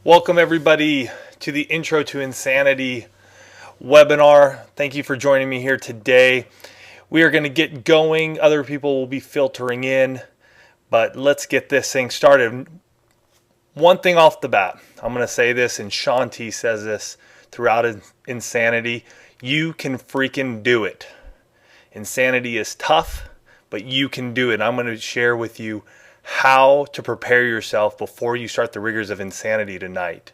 Welcome everybody to the Intro to Insanity webinar. Thank you for joining me here today. We are going to get going. Other people will be filtering in, but let's get this thing started. One thing off the bat, I'm going to say this, and Sean T says this throughout Insanity. You can freaking do it. Insanity is tough, but you can do it. I'm going to share with you how to prepare yourself before you start the rigors of insanity tonight.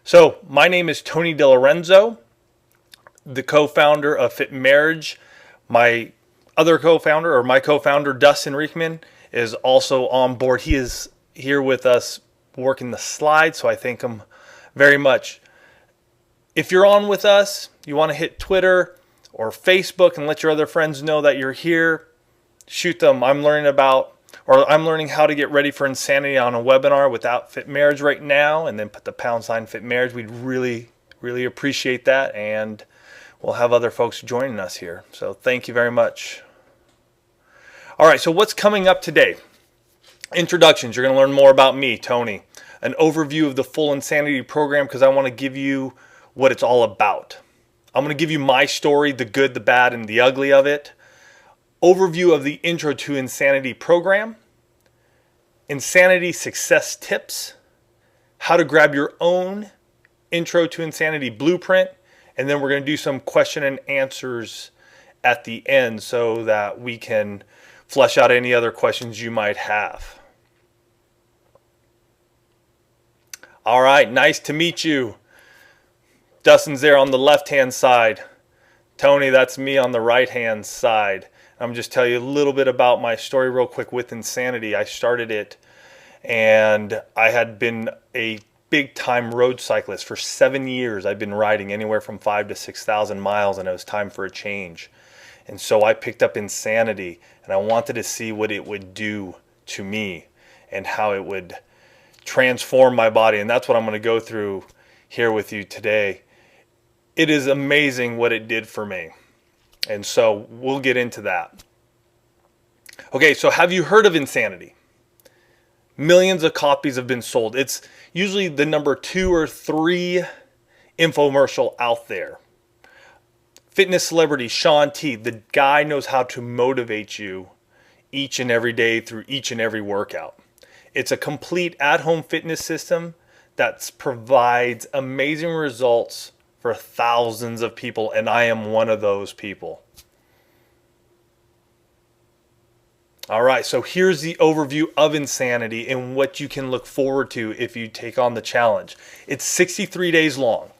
So, my name is Tony DeLorenzo, the co-founder of Fit Marriage. My other co-founder, or my co-founder, Dustin Rickman, is also on board. He is here with us working the slides, so I thank him very much. If you're on with us, you want to hit Twitter or Facebook and let your other friends know that you're here, shoot them. I'm learning how to get ready for insanity on a webinar without Fit Marriage right now, and then put the # Fit Marriage. We'd really appreciate that, and we'll have other folks joining us here. So thank you very much. All right, so what's coming up today? Introductions. You're going to learn more about me, Tony. An overview of the full insanity program, because I want to give you what it's all about. I'm going to give you my story, the good, the bad, and the ugly of it. Overview of the Intro to Insanity program, Insanity success tips, how to grab your own Intro to Insanity blueprint, and then we're going to do some question and answers at the end so that we can flesh out any other questions you might have. All right, nice to meet you. Dustin's there on the left-hand side. Tony, that's me on the right-hand side. I'm just tell you a little bit about my story real quick with Insanity. I started it, and I had been a big-time road cyclist for 7 years. I've been riding anywhere from 5,000 to 6,000 miles, and it was time for a change. And so I picked up Insanity, and I wanted to see what it would do to me and how it would transform my body. And that's what I'm going to go through here with you today. It is amazing what it did for me. And so we'll get into that. Okay, so have you heard of Insanity? Millions of copies have been sold. It's usually the number 2 or 3 infomercial out there. Fitness celebrity Sean T, the guy knows how to motivate you each and every day through each and every workout. It's a complete at-home fitness system that provides amazing results for thousands of people, and I am one of those people. All right, so here's the overview of Insanity and what you can look forward to if you take on the challenge. It's 63 days long.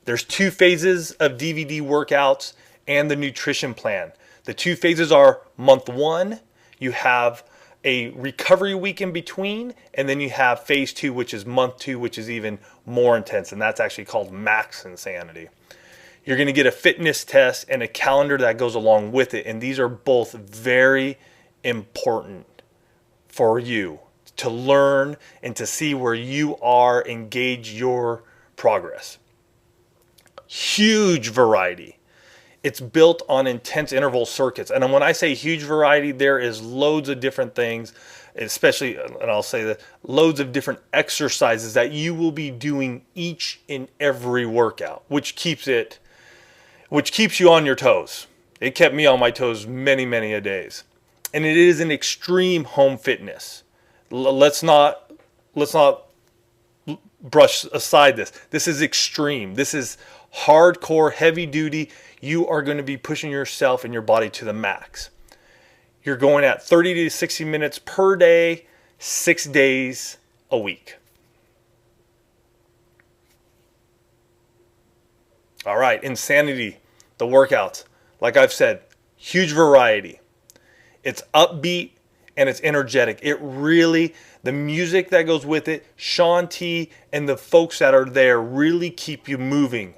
There's 2 phases of DVD workouts and the nutrition plan. The 2 phases are month 1, you have a recovery week in between, and then you have phase 2, which is month 2, which is even more intense, and that's actually called Max Insanity. You're going to get a fitness test and a calendar that goes along with it, and these are both very important for you to learn and to see where you are and gauge your progress. Huge variety. It's built on intense interval circuits. And when I say huge variety, there is loads of different things, especially, and I'll say that, loads of different exercises that you will be doing each and every workout, which keeps you on your toes. It kept me on my toes many a days. And it is an extreme home fitness. Let's not brush aside this. This is extreme. This is hardcore, heavy duty. You are going to be pushing yourself and your body to the max. You're going at 30 to 60 minutes per day, 6 days a week. All right, Insanity, the workouts. Like I've said, huge variety. It's upbeat and it's energetic. The music that goes with it, Sean T and the folks that are there really keep you moving.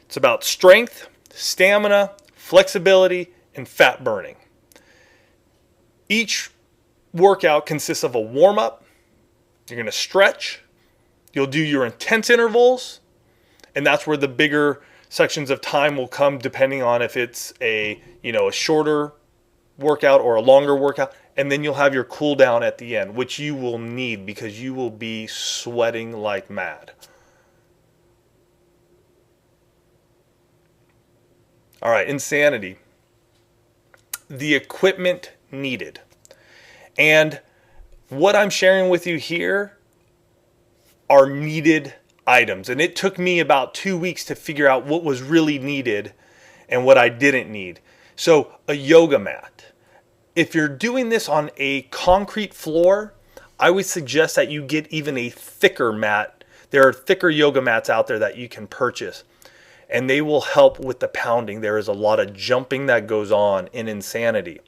It's about strength, stamina, flexibility, and fat burning. Each workout consists of a warm-up. You're going to stretch. You'll do your intense intervals, and that's where the bigger sections of time will come, depending on if it's a shorter workout or a longer workout. and then you'll have your cool down at the end, which you will need because you will be sweating like mad. All right, insanity. The equipment needed. And what I'm sharing with you here are needed items. And it took me about 2 weeks to figure out what was really needed and what I didn't need. So a yoga mat. If you're doing this on a concrete floor, I would suggest that you get even a thicker mat. There are thicker yoga mats out there that you can purchase, and they will help with the pounding. There is a lot of jumping that goes on in insanity.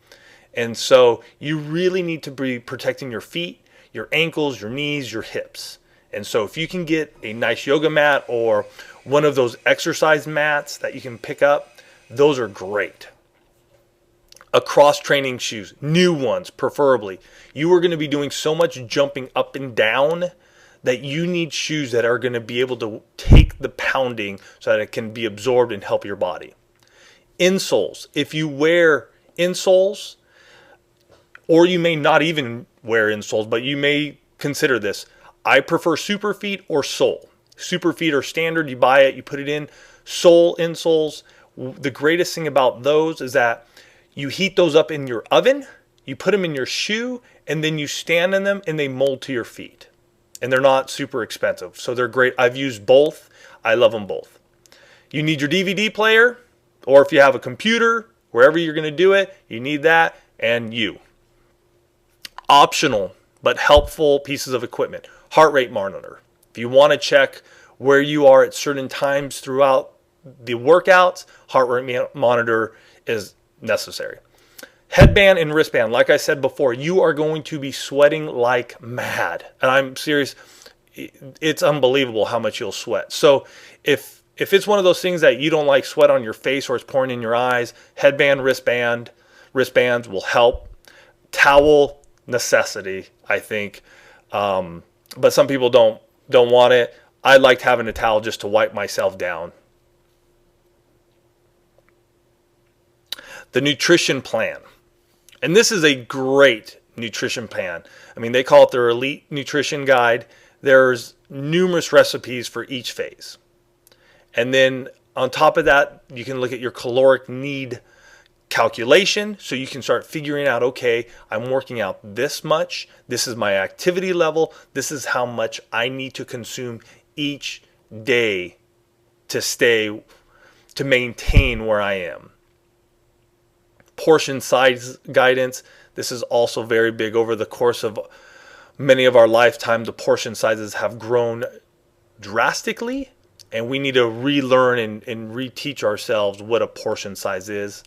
And so you really need to be protecting your feet, your ankles, your knees, your hips. And so if you can get a nice yoga mat or one of those exercise mats that you can pick up, those are great. A cross-training shoes, new ones preferably. You are going to be doing so much jumping up and down that you need shoes that are going to be able to take the pounding so that it can be absorbed and help your body. Insoles. If you wear insoles, or you may not even wear insoles, but you may consider this. I prefer Superfeet or sole. Superfeet are standard. You buy it, you put it in. Sole insoles. The greatest thing about those is that you heat those up in your oven, you put them in your shoe, and then you stand in them and they mold to your feet. And they're not super expensive, so they're great. I've used both. I love them both. You need your DVD player, or if you have a computer, wherever you're going to do it, you need that, and you. Optional but helpful pieces of equipment. Heart rate monitor. If you want to check where you are at certain times throughout the workouts, heart rate monitor is necessary. Headband and wristband. Like I said before, you are going to be sweating like mad. And I'm serious. It's unbelievable how much you'll sweat. So if it's one of those things that you don't like sweat on your face or it's pouring in your eyes, headband, wristbands will help. Towel, necessity, I think. But some people don't want it. I liked having a towel just to wipe myself down. The nutrition plan. And this is a great nutrition plan. I mean, they call it their elite nutrition guide. There's numerous recipes for each phase. And then on top of that, you can look at your caloric need calculation. So you can start figuring out, okay, I'm working out this much. This is my activity level. This is how much I need to consume each day to maintain where I am. Portion size guidance. This is also very big. Over the course of many of our lifetime, the portion sizes have grown drastically, and we need to relearn and reteach ourselves what a portion size is.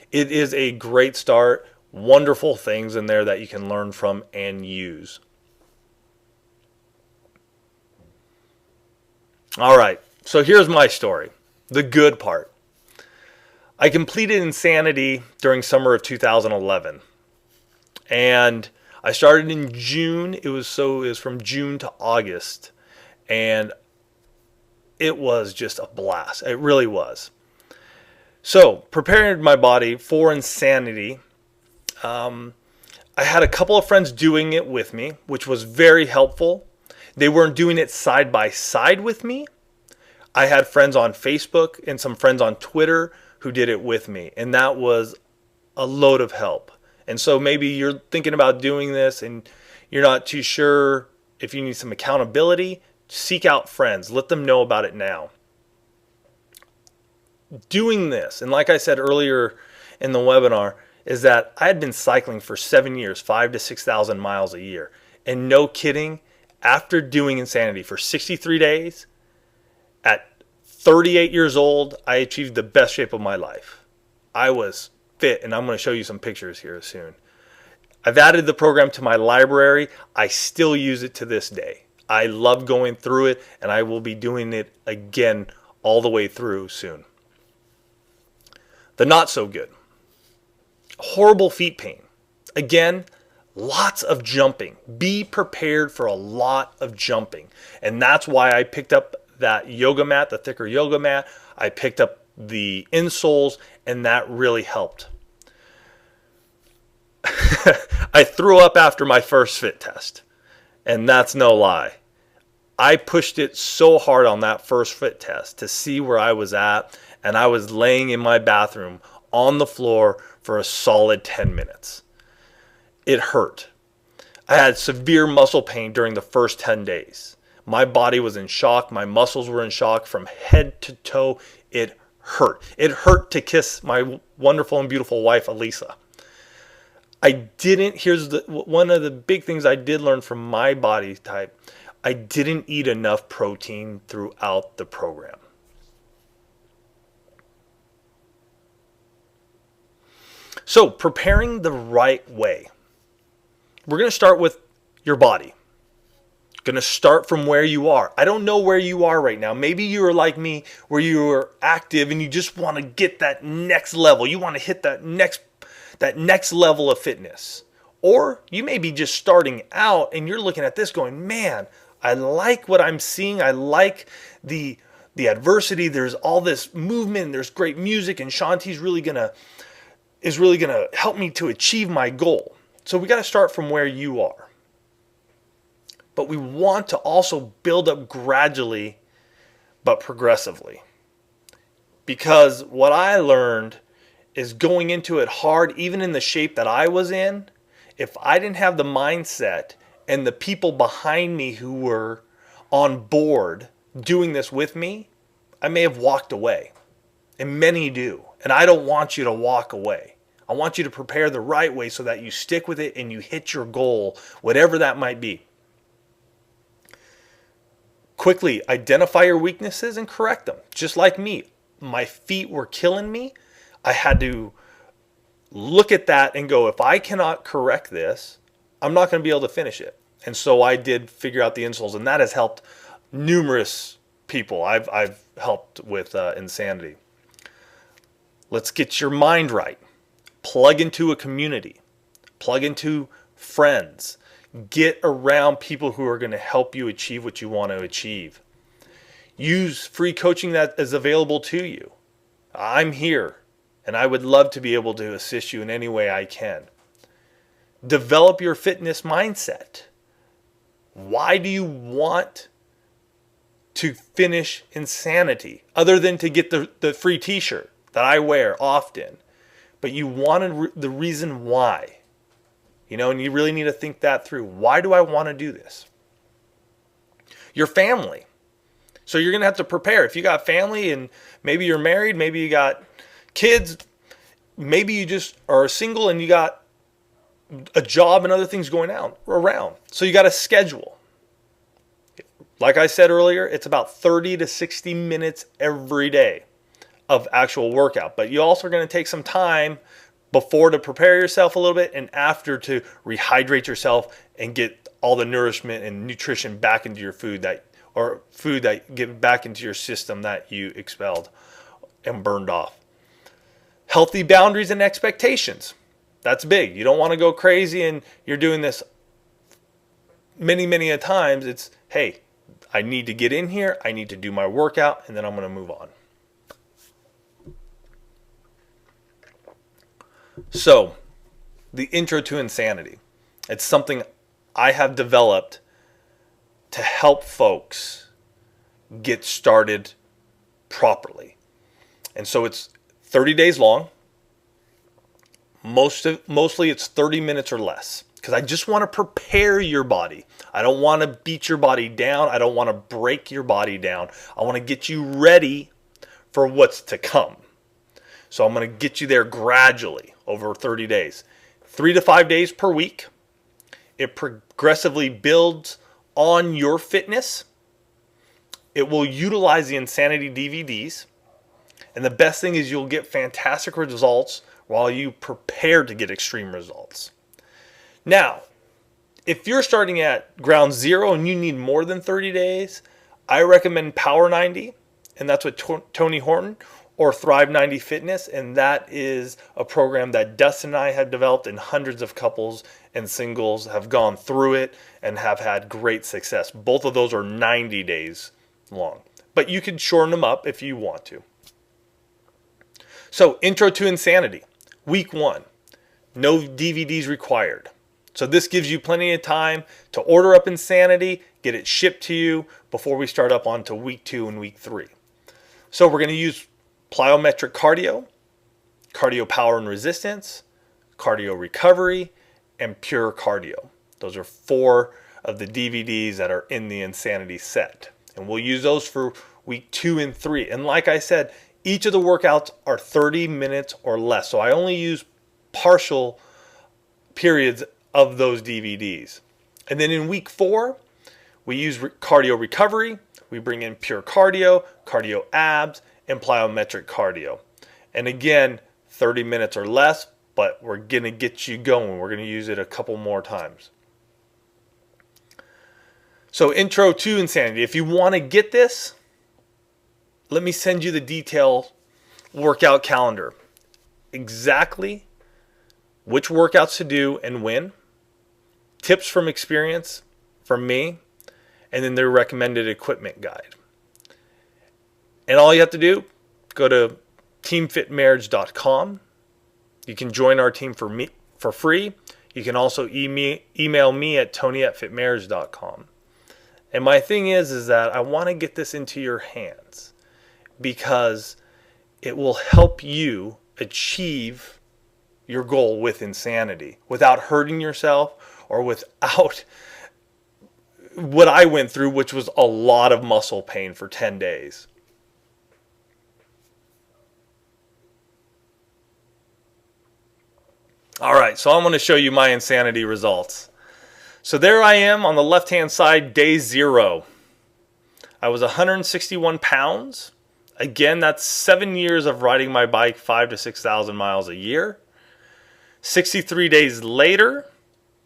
It is a great start. Wonderful things in there that you can learn from and use. All right, so here's my story, the good part. I completed Insanity during summer of 2011, and I started in June. It was from June to August, and it was just a blast. It really was. So, preparing my body for Insanity, I had a couple of friends doing it with me, which was very helpful. They weren't doing it side by side with me. I had friends on Facebook and some friends on Twitter who did it with me, and that was a load of help. And so maybe you're thinking about doing this and you're not too sure if you need some accountability. Seek out friends. Let them know about it now. Doing this, and like I said earlier in the webinar, is that I had been cycling for 7 years, 5,000 to 6,000 miles a year. And no kidding, after doing Insanity for 63 days, at 38 years old, I achieved the best shape of my life. I was fit, and I'm going to show you some pictures here soon. I've added the program to my library. I still use it to this day. I love going through it, and I will be doing it again all the way through soon. The not so good. Horrible feet pain. Again, lots of jumping. Be prepared for a lot of jumping. And that's why I picked up that yoga mat, the thicker yoga mat. I picked up the insoles, and that really helped. I threw up after my first fit test, and that's no lie. I pushed it so hard on that first fit test to see where I was at, and I was laying in my bathroom on the floor for a solid 10 minutes. It hurt. I had severe muscle pain during the first 10 days. My body was in shock. My muscles were in shock from head to toe. It hurt. It hurt to kiss my wonderful and beautiful wife, Elisa. Here's one of the big things I did learn from my body type. I didn't eat enough protein throughout the program. So, preparing the right way. We're going to start with your body. Going to start from where you are. I don't know where you are right now. Maybe you are like me, where you are active and you just want to get that next level. You want to hit that next level of fitness. Or you may be just starting out and you're looking at this going, man, I like what I'm seeing. I like the adversity. There's all this movement. There's great music, and Shanti's is really gonna help me to achieve my goal. So we got to start from where you are. But we want to also build up gradually, but progressively. Because what I learned is going into it hard, even in the shape that I was in, if I didn't have the mindset and the people behind me who were on board doing this with me, I may have walked away. And many do. And I don't want you to walk away. I want you to prepare the right way so that you stick with it and you hit your goal, whatever that might be. Quickly identify your weaknesses and correct them. Just like me, my feet were killing me. I had to look at that and go, if I cannot correct this, I'm not going to be able to finish it. And so I did figure out the insoles, and that has helped numerous people I've helped with insanity. Let's get your mind right. Plug into a community. Plug into friends. Get around people who are going to help you achieve what you want to achieve. Use free coaching that is available to you. I'm here, and I would love to be able to assist you in any way I can. Develop your fitness mindset. Why do you want to finish insanity other than to get the free t-shirt that I wear often? But you wanted the reason why. And you really need to think that through. Why do I want to do this? Your family. So you're going to have to prepare. If you got family and maybe you're married, maybe you got kids, maybe you just are single and you got a job and other things going around. So you got a schedule. Like I said earlier, it's about 30 to 60 minutes every day of actual workout. But you also are going to take some time before to prepare yourself a little bit and after to rehydrate yourself and get all the nourishment and nutrition back into your food that get back into your system that you expelled and burned off. Healthy boundaries and expectations. That's big. You don't want to go crazy and you're doing this many a times. It's, hey, I need to get in here. I need to do my workout and then I'm going to move on. So, the intro to insanity. It's something I have developed to help folks get started properly. And so it's 30 days long. Mostly it's 30 minutes or less. Because I just want to prepare your body. I don't want to beat your body down. I don't want to break your body down. I want to get you ready for what's to come. So I'm going to get you there gradually over 30 days. 3 to 5 days per week. It progressively builds on your fitness. It will utilize the Insanity DVDs. And the best thing is you'll get fantastic results while you prepare to get extreme results. Now, if you're starting at ground zero and you need more than 30 days, I recommend Power 90, and that's with Tony Horton, or Thrive 90 Fitness, and that is a program that Dustin and I have developed, and hundreds of couples and singles have gone through it and have had great success. Both of those are 90 days long, but you can shorten them up if you want to. So, Intro to Insanity, week 1. No DVDs required. So this gives you plenty of time to order up Insanity, get it shipped to you before we start up onto week 2 and week 3. So we're going to use plyometric cardio, cardio power and resistance, cardio recovery, and pure cardio. Those are 4 of the DVDs that are in the Insanity set. And we'll use those for week 2 and 3. And like I said, each of the workouts are 30 minutes or less. So I only use partial periods of those DVDs. And then in week 4, we use cardio recovery. We bring in pure cardio, cardio abs, and plyometric cardio. And again, 30 minutes or less, but we're going to get you going. We're going to use it a couple more times. So intro to Insanity. If you want to get this, let me send you the detailed workout calendar. Exactly which workouts to do and when. Tips from experience from me. And then their recommended equipment guide. And all you have to do, go to teamfitmarriage.com. You can join our team for free. You can also email me at tony@fitmarriage.com. And my thing is that I want to get this into your hands because it will help you achieve your goal with Insanity without hurting yourself or without what I went through, which was a lot of muscle pain for 10 days. All right, so I'm going to show you my Insanity results. So there I am on the left-hand side, day 0. I was 161 pounds. Again, that's 7 years of riding my bike 5,000 to 6,000 miles a year. 63 days later,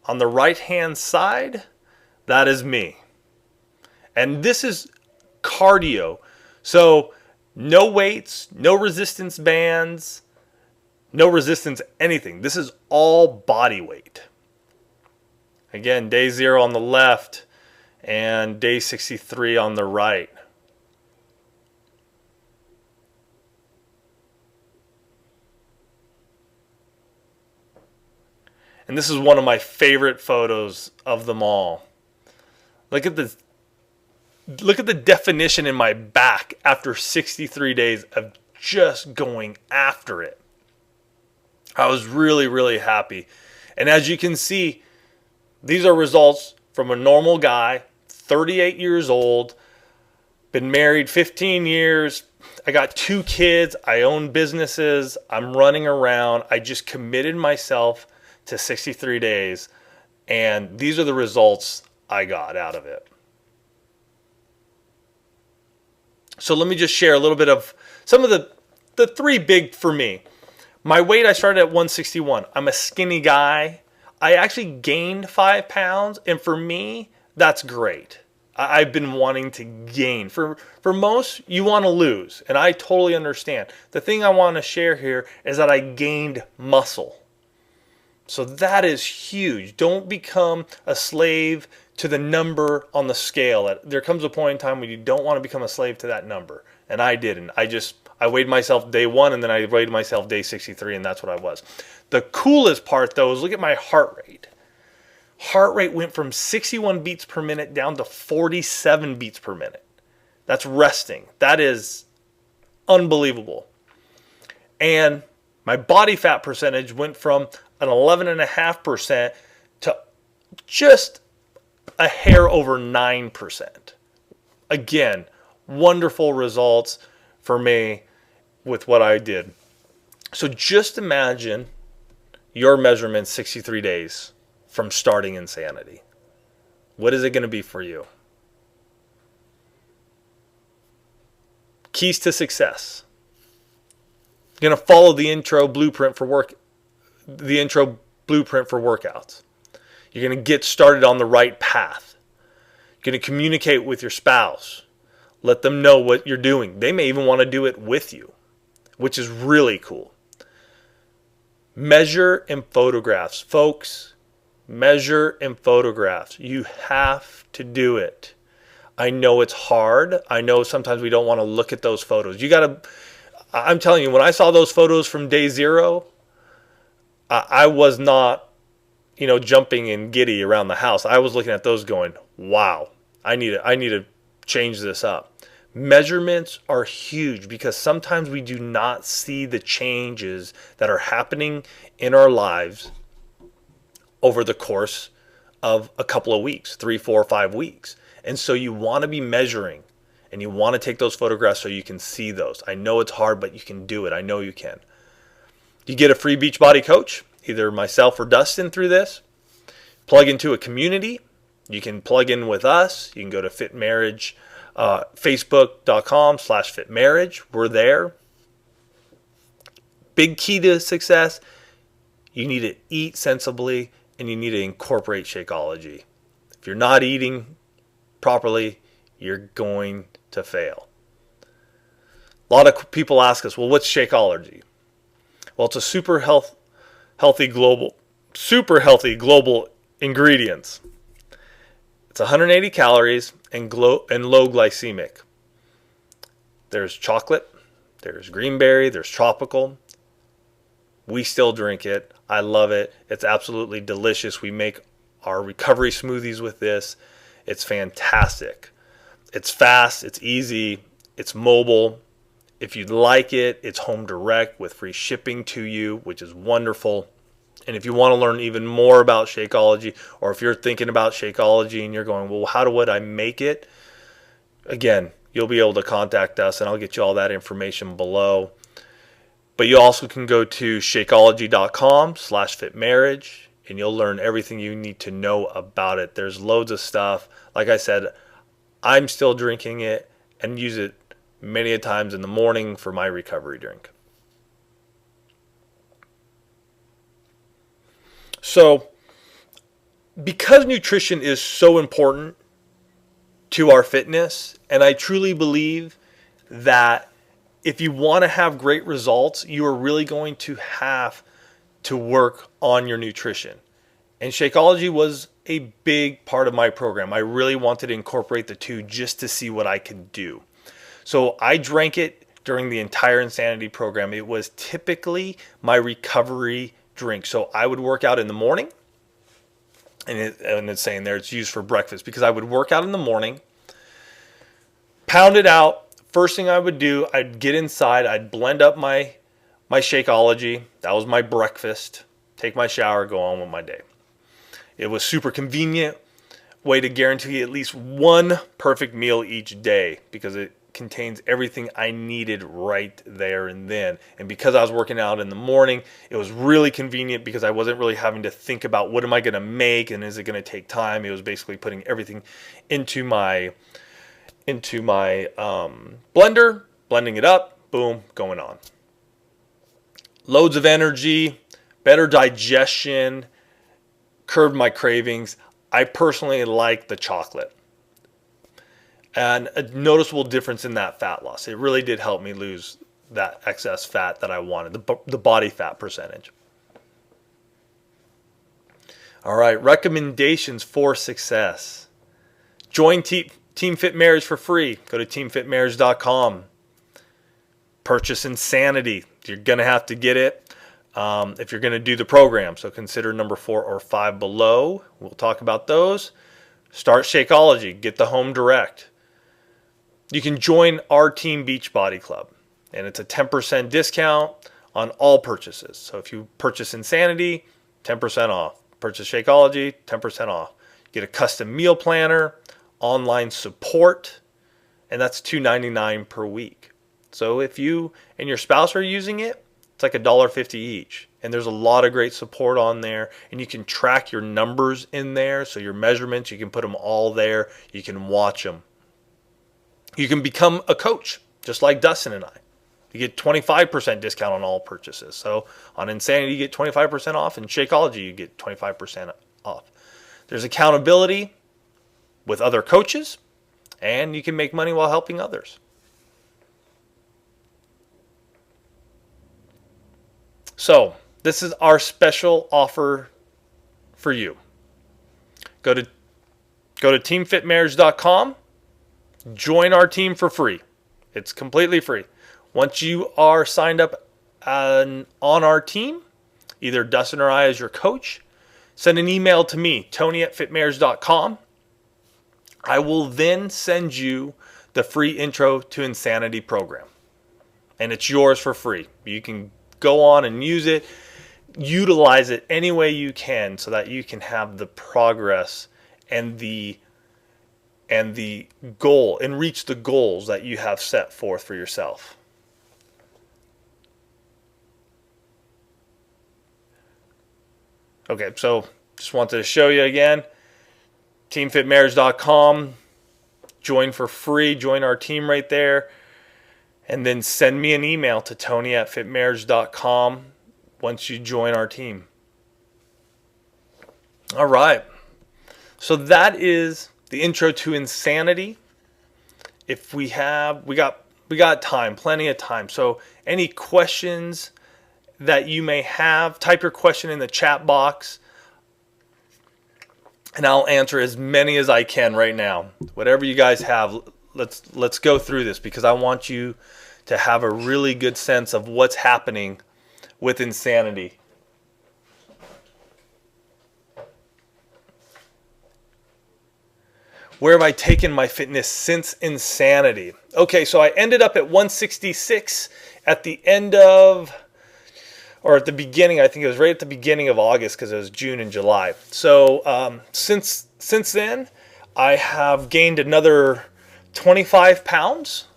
on the right-hand side, that is me. And this is cardio. So no weights, no resistance bands, no resistance anything. This is all body weight. Again, day 0 on the left and day 63 on the right. And this is one of my favorite photos of them all. Look at the definition in my back after 63 days of just going after it. I was really, really happy. And as you can see, these are results from a normal guy, 38 years old, been married 15 years. I got 2 kids. I own businesses. I'm running around. I just committed myself to 63 days. And these are the results I got out of it. So let me just share a little bit of some of the 3 big for me. My weight, I started at 161. I'm a skinny guy. I actually gained 5 pounds, and for me, that's great. I've been wanting to gain. For most, you want to lose, and I totally understand. The thing I want to share here is that I gained muscle. So that is huge. Don't become a slave to the number on the scale. There comes a point in time when you don't want to become a slave to that number, and I didn't. I weighed myself day 1, and then I weighed myself day 63, and that's what I was. The coolest part, though, is look at my heart rate. Heart rate went from 61 beats per minute down to 47 beats per minute. That's resting. That is unbelievable. And my body fat percentage went from an 11.5% to just a hair over 9%. Again, wonderful results for me with what I did. So just imagine your measurement 63 days from starting Insanity. What is it going to be for you? Keys to success. You're going to follow the intro blueprint for workouts. You're going to get started on the right path. You're going to communicate with your spouse. Let them know what you're doing. They may even want to do it with you, which is really cool. Measure and photographs. Folks, measure and photographs. You have to do it. I know it's hard. I know sometimes we don't want to look at those photos. I'm telling you, when I saw those photos from day 0, I was not, jumping and giddy around the house. I was looking at those going, wow, I need to change this up. Measurements are huge because sometimes we do not see the changes that are happening in our lives over the course of a couple of weeks, 3, 4, 5 weeks. And so you want to be measuring and you want to take those photographs so you can see those. I know it's hard, but you can do it. I know you can. You get a free Beachbody coach, either myself or Dustin through this. Plug into a community. You can plug in with us. You can go to Fit Marriage, facebook.com/Fit Marriage. We're there. Big key to success, you need to eat sensibly and you need to incorporate Shakeology. If you're not eating properly, you're going to fail. A lot of people ask us, well, what's Shakeology? Well, it's a super healthy global ingredients. It's 180 calories and low glycemic. There's chocolate, there's greenberry, there's tropical. We still drink it. I love it. It's absolutely delicious. We make our recovery smoothies with this. It's fantastic. It's fast, it's easy, it's mobile. If you'd like it, it's home direct with free shipping to you, which is wonderful. And if you want to learn even more about Shakeology, or if you're thinking about Shakeology and you're going, well, how would I make it? Again, you'll be able to contact us and I'll get you all that information below. But you also can go to Shakeology.com/Fit Marriage and you'll learn everything you need to know about it. There's loads of stuff. Like I said, I'm still drinking it and use it many a times in the morning for my recovery drink. So, because nutrition is so important to our fitness, and I truly believe that if you want to have great results, you are really going to have to work on your nutrition. And Shakeology was a big part of my program. I really wanted to incorporate the two just to see what I could do. So I drank it during the entire Insanity program. It was typically my recovery drink. So I would work out in the morning, and it's saying there it's used for breakfast, because I would work out in the morning, pound it out. First thing I would do, I'd get inside, I'd blend up my Shakeology. That was my breakfast. Take my shower, go on with my day. It was super convenient way to guarantee at least one perfect meal each day, because it contains everything I needed right there and then. And because I was working out in the morning, it was really convenient because I wasn't really having to think about what am I going to make and is it going to take time. It was basically putting everything into my blender, blending it up, boom, going on. Loads of energy, better digestion, curbed my cravings. I personally like the chocolate. And a noticeable difference in that fat loss. It really did help me lose that excess fat that I wanted, the body fat percentage. All right, recommendations for success. Join Team Fit Marriage for free. Go to teamfitmarriage.com. Purchase Insanity. You're going to have to get it if you're going to do the program. So consider number 4 or 5 below. We'll talk about those. Start Shakeology. Get the home direct. You can join our Team Beachbody Club, and it's a 10% discount on all purchases. So if you purchase Insanity, 10% off. Purchase Shakeology, 10% off. Get a custom meal planner, online support, and that's $2.99 per week. So if you and your spouse are using it, it's like $1.50 each. And there's a lot of great support on there, and you can track your numbers in there. So your measurements, you can put them all there. You can watch them. You can become a coach, just like Dustin and I. You get 25% discount on all purchases. So on Insanity, you get 25% off, and Shakeology, you get 25% off. There's accountability with other coaches, and you can make money while helping others. So this is our special offer for you. Go to teamfitmarriage.com. Join our team for free. It's completely free. Once you are signed up on our team, either Dustin or I as your coach, send an email to me, tony@fitmares.com. I will then send you the free Intro to Insanity program. And it's yours for free. You can go on and use it, utilize it any way you can so that you can have the progress and the goal and reach the goals that you have set forth for yourself. Okay, so just wanted to show you again, teamfitmares.com. Join for free. Join our team right there. And then send me an email to tony@fitmares.com once you join our team. All right. So that is the Intro to Insanity. If we got time, plenty of time. So any questions that you may have, type your question in the chat box, and I'll answer as many as I can right now. Whatever you guys have, let's go through this, because I want you to have a really good sense of what's happening with insanity. Where have I taken my fitness since insanity? Okay, so I ended up at 166 at the end of, or at the beginning, I think it was right at the beginning of August, because it was June and July. So since then, I have gained another 25 pounds.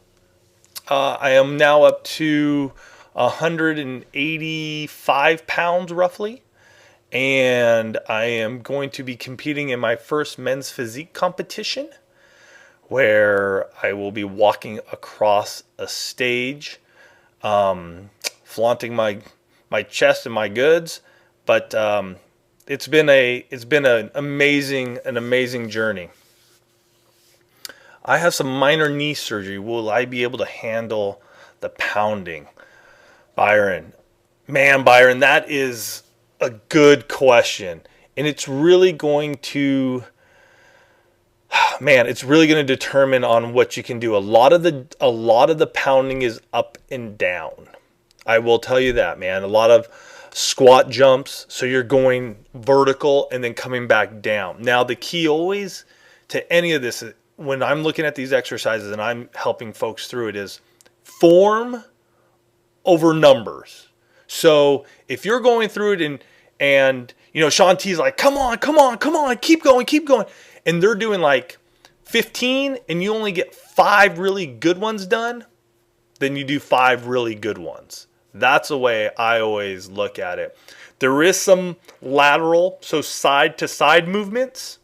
I am now up to 185 pounds roughly. And I am going to be competing in my first men's physique competition, where I will be walking across a stage, flaunting my chest and my goods. But it's been an amazing journey. I have some minor knee surgery. Will I be able to handle the pounding? Byron, that is a good question. And it's really going to determine on what you can do. A lot of the pounding is up and down. I will tell you that, man. A lot of squat jumps, so you're going vertical and then coming back down. Now, the key always to any of this, when I'm looking at these exercises and I'm helping folks through it, is form over numbers. So if you're going through it and Sean T's like, come on, keep going. And they're doing like 15 and you only get 5 really good ones done, then you do 5 really good ones. That's the way I always look at it. There is some lateral, so side to side movements,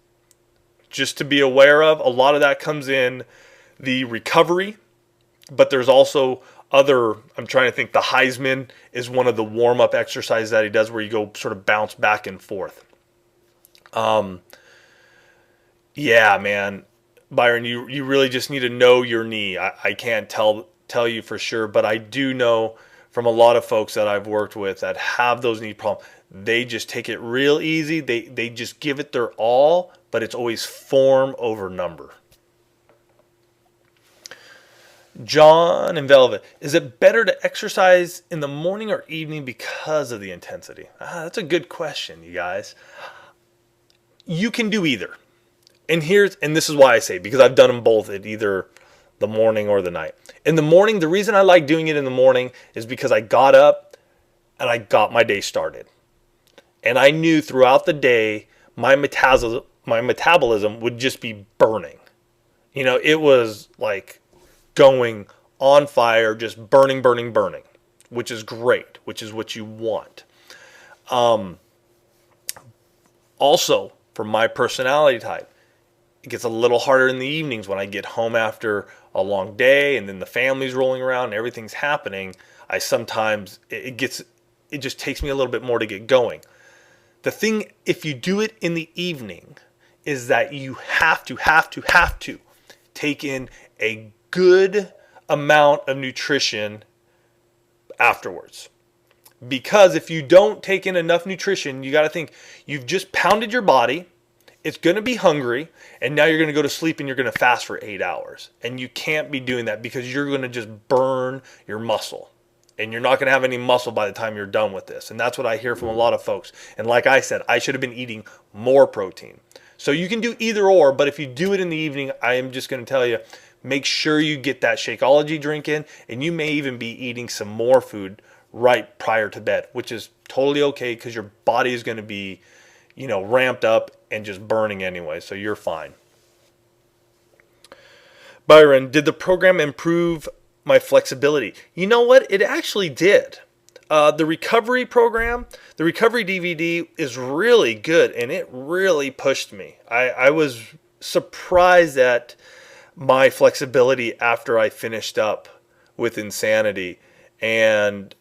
just to be aware of. A lot of that comes in the recovery, but there's also other, I'm trying to think, the Heisman is one of the warm-up exercises that he does where you go sort of bounce back and forth. Yeah, man, Byron, you really just need to know your knee. I can't tell you for sure, but I do know from a lot of folks that I've worked with that have those knee problems, they just take it real easy. They just give it their all, but it's always form over number. John and Velvet, is it better to exercise in the morning or evening because of the intensity? That's a good question, you guys. You can do either. And this is why I say, because I've done them both at either the morning or the night. In the morning, the reason I like doing it in the morning is because I got up and I got my day started. And I knew throughout the day, my metabolism would just be burning. It was like going on fire, just burning, which is great, which is what you want. Also, for my personality type, it gets a little harder in the evenings when I get home after a long day and then the family's rolling around and everything's happening. It just takes me a little bit more to get going. The thing, if you do it in the evening, is that you have to take in a good amount of nutrition afterwards. Because if you don't take in enough nutrition, you got to think, you've just pounded your body, it's going to be hungry, and now you're going to go to sleep and you're going to fast for 8 hours. And you can't be doing that because you're going to just burn your muscle. and you're not going to have any muscle by the time you're done with this. And that's what I hear from a lot of folks. And like I said, I should have been eating more protein. So you can do either or, but if you do it in the evening, I am just going to tell you, make sure you get that Shakeology drink in, and you may even be eating some more food right prior to bed, which is totally okay because your body is going to be, ramped up and just burning anyway, so you're fine. Byron, did the program improve my flexibility? You know what? It actually did. The recovery program, the recovery DVD is really good, and it really pushed me. I was surprised at my flexibility after I finished up with Insanity. And,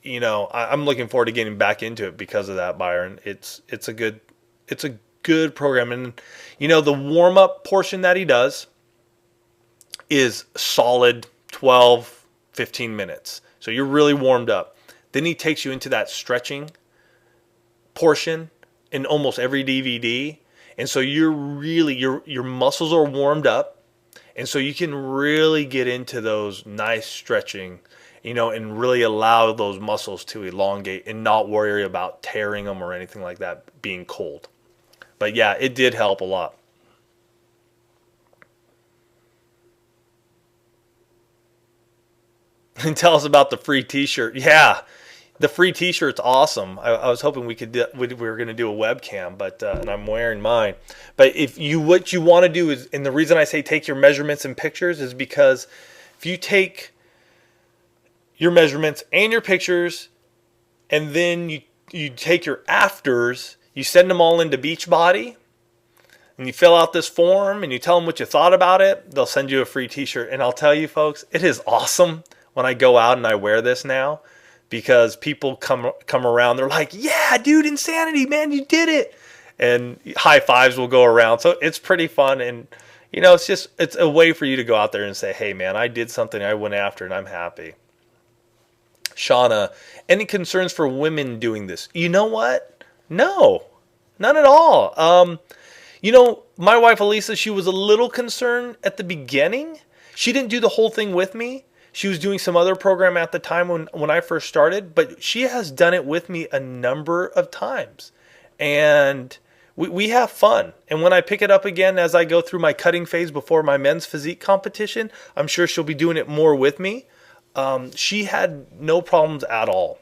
I'm looking forward to getting back into it because of that, Byron. It's a good program. And, the warm-up portion that he does is solid 12, 15 minutes. So you're really warmed up. Then he takes you into that stretching portion in almost every DVD. And so you're really, your muscles are warmed up. And so you can really get into those nice stretching, and really allow those muscles to elongate and not worry about tearing them or anything like that being cold. But yeah, it did help a lot. And tell us about the free t-shirt. Yeah, the free t-shirt's awesome. I was hoping we were going to do a webcam, but and I'm wearing mine. But what you want to do is, and the reason I say take your measurements and pictures is because if you take your measurements and your pictures, and then you take your afters, you send them all into Beachbody, and you fill out this form, and you tell them what you thought about it, they'll send you a free t-shirt. And I'll tell you, folks, it is awesome when I go out and I wear this now, because people come around, they're like, yeah, dude, Insanity, man, you did it. And high fives will go around. So it's pretty fun. And, it's a way for you to go out there and say, hey, man, I did something I went after and I'm happy. Shauna, any concerns for women doing this? You know what? No, none at all. My wife, Elisa, she was a little concerned at the beginning. She didn't do the whole thing with me. She was doing some other program at the time when I first started, but she has done it with me a number of times. And we have fun. And when I pick it up again as I go through my cutting phase before my men's physique competition, I'm sure she'll be doing it more with me. She had no problems at all.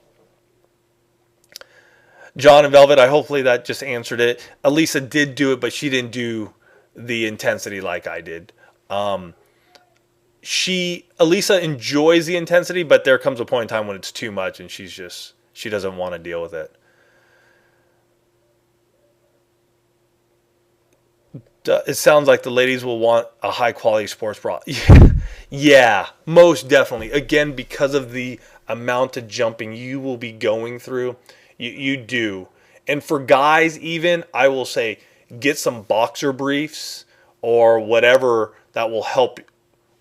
John and Velvet, hopefully that just answered it. Elisa did do it, but she didn't do the intensity like I did. Elisa enjoys the intensity, but there comes a point in time when it's too much and she doesn't want to deal with it. It sounds like the ladies will want a high quality sports bra. Yeah, most definitely. Again, because of the amount of jumping you will be going through, you do. And for guys even, I will say, get some boxer briefs or whatever that will help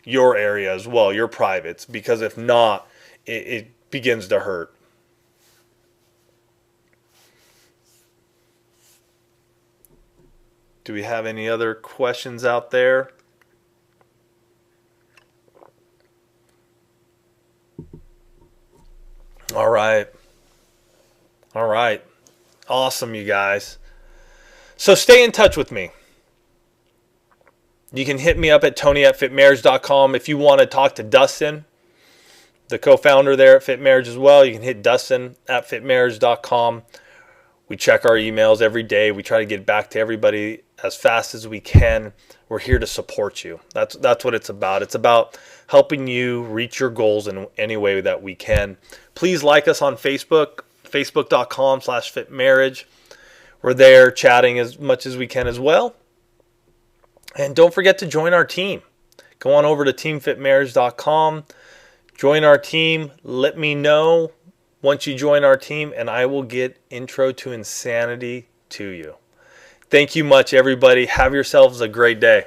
your area as well, your privates, because if not, it begins to hurt. Do we have any other questions out there? All right. Awesome, you guys. So stay in touch with me. You can hit me up at tony@fitmarriage.com. If you want to talk to Dustin, the co-founder there at Fit Marriage as well, you can hit Dustin@fitmarriage.com. We check our emails every day. We try to get back to everybody as fast as we can. We're here to support you. That's what it's about. It's about helping you reach your goals in any way that we can. Please like us on Facebook, facebook.com/fitmarriage. We're there chatting as much as we can as well. And don't forget to join our team. Go on over to teamfitmarriage.com. Join our team. Let me know once you join our team, and I will get Intro to Insanity to you. Thank you much, everybody. Have yourselves a great day.